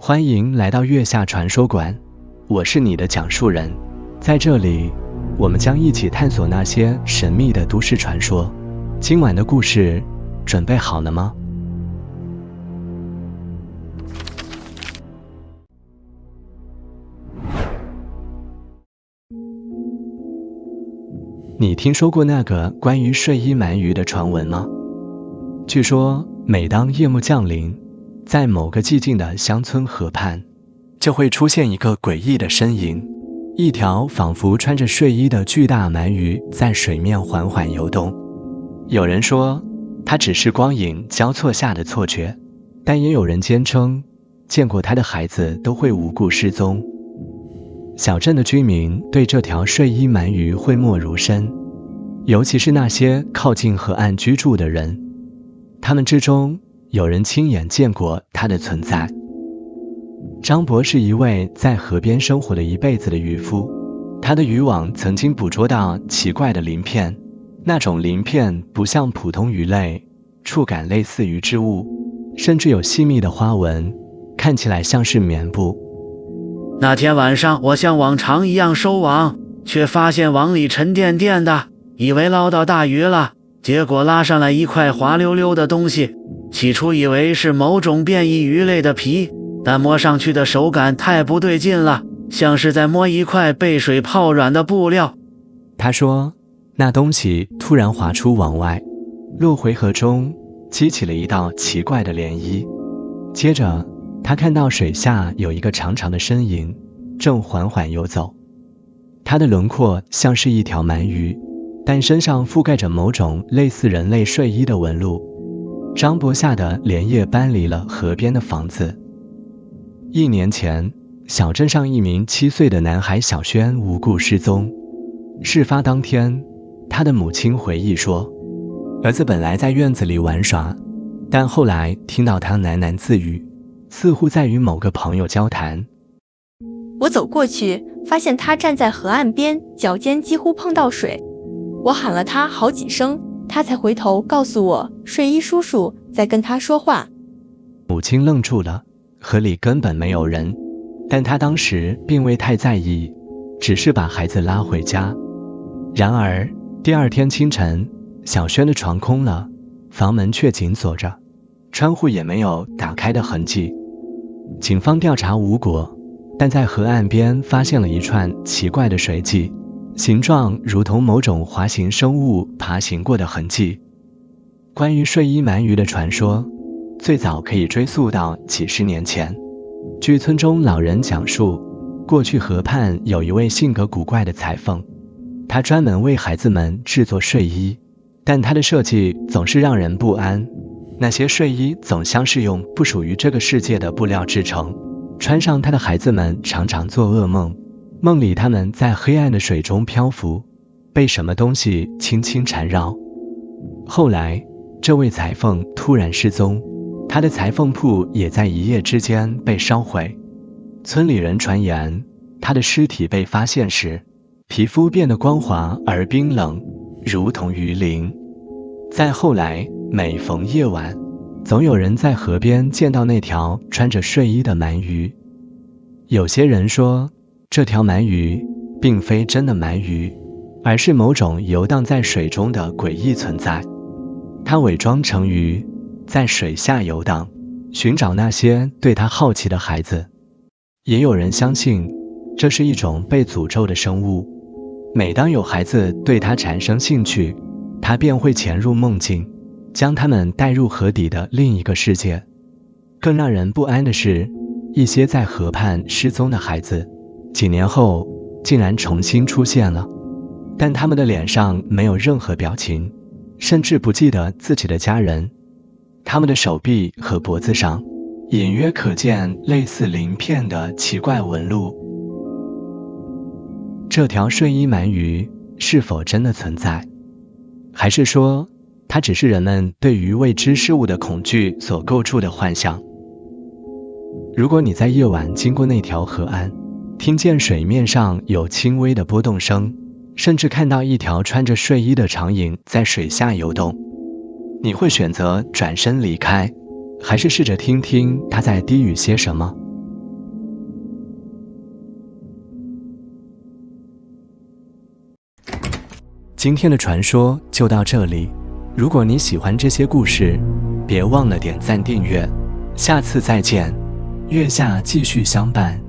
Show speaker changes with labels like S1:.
S1: 欢迎来到月下传说馆，我是你的讲述人。在这里，我们将一起探索那些神秘的都市传说。今晚的故事，准备好了吗？你听说过那个关于睡衣鳗鱼的传闻吗？据说，每当夜幕降临，在某个寂静的乡村河畔，就会出现一个诡异的身影，一条仿佛穿着睡衣的巨大鳗鱼在水面缓缓游动。有人说，它只是光影交错下的错觉，但也有人坚称，见过它的孩子都会无故失踪。小镇的居民对这条睡衣鳗鱼讳莫如深，尤其是那些靠近河岸居住的人，他们之中有人亲眼见过它的存在。张博是一位在河边生活了一辈子的渔夫，他的渔网曾经捕捉到奇怪的鳞片，那种鳞片不像普通鱼类，触感类似于织物，甚至有细密的花纹，看起来像是棉布。
S2: 那天晚上，我像往常一样收网，却发现网里沉甸甸的，以为捞到大鱼了，结果拉上来一块滑溜溜的东西。起初以为是某种变异鱼类的皮，但摸上去的手感太不对劲了，像是在摸一块被水泡软的布料。
S1: 他说，那东西突然滑出网外，落回河中，激起了一道奇怪的涟漪。接着他看到水下有一个长长的身影，正缓缓游走。它的轮廓像是一条鳗鱼，但身上覆盖着某种类似人类睡衣的纹路。张博吓得连夜搬离了河边的房子。1年前，小镇上一名7岁的男孩小轩无故失踪。事发当天，他的母亲回忆说，儿子本来在院子里玩耍，但后来听到他喃喃自语，似乎在与某个朋友交谈。
S3: 我走过去，发现他站在河岸边，脚尖几乎碰到水。我喊了他好几声，他才回头告诉我，睡衣叔叔在跟他说话。
S1: 母亲愣住了，河里根本没有人，但他当时并未太在意，只是把孩子拉回家。然而第二天清晨，小轩的床空了，房门却紧锁着，窗户也没有打开的痕迹。警方调查无果，但在河岸边发现了一串奇怪的水迹，形状如同某种滑行生物爬行过的痕迹。关于睡衣鳗鱼的传说，最早可以追溯到几十年前。据村中老人讲述，过去河畔有一位性格古怪的裁缝，他专门为孩子们制作睡衣，但他的设计总是让人不安。那些睡衣总像是用不属于这个世界的布料制成，穿上它的孩子们常常做噩梦，梦里他们在黑暗的水中漂浮，被什么东西轻轻缠绕。后来这位裁缝突然失踪，他的裁缝铺也在一夜之间被烧毁。村里人传言，他的尸体被发现时，皮肤变得光滑而冰冷，如同鱼鳞。再后来，每逢夜晚，总有人在河边见到那条穿着睡衣的鳗鱼。有些人说，这条鳗鱼并非真的鳗鱼，而是某种游荡在水中的诡异存在。它伪装成鱼，在水下游荡，寻找那些对它好奇的孩子。也有人相信，这是一种被诅咒的生物，每当有孩子对它产生兴趣，它便会潜入梦境，将他们带入河底的另一个世界。更让人不安的是，一些在河畔失踪的孩子，几年后竟然重新出现了，但他们的脸上没有任何表情，甚至不记得自己的家人。他们的手臂和脖子上隐约可见类似鳞片的奇怪纹路。这条睡衣鳗鱼是否真的存在？还是说，它只是人们对于未知事物的恐惧所构筑的幻象？如果你在夜晚经过那条河岸，听见水面上有轻微的波动声，甚至看到一条穿着睡衣的长影在水下游动，你会选择转身离开，还是试着听听它在低语些什么？今天的传说就到这里，如果你喜欢这些故事，别忘了点赞订阅，下次再见，月下继续相伴。